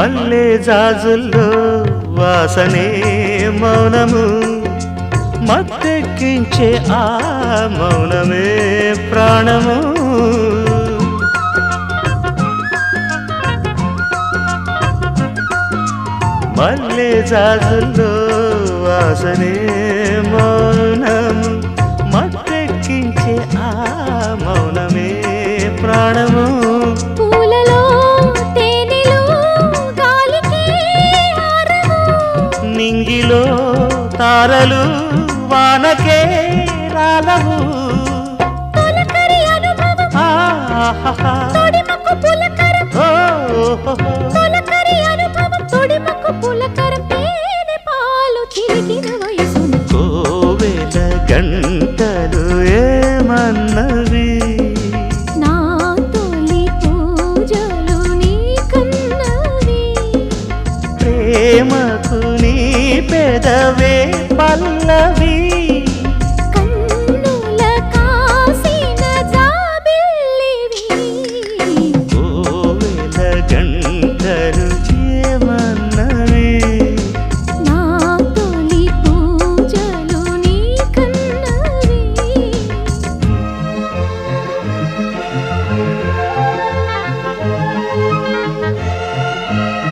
మల్లె జాజుల్లో వాసనే మౌనము మత్తెక్కించే ఆ మౌనమే ప్రాణము మల్లె జాజుల్లో వాసనే మౌనము మత్తెక్కించే ఆ మౌనమే ప్రాణము పూలలో తేనెలో గాలికి హారము నింగిలో తారలు వానకే రాలవు తొలకరి అనుభవం ఆహాహా తొడిమకు పులకరం ఓహోహో తొలకరి అనుభవం తొడిమకు పులకరం తేనె పాలు చిలికిన వయసును కోవెల గంటలు ఏమన్నవి నా తొలి పూజలు నీకన్నవి ప్రేమకు నీ పెదవే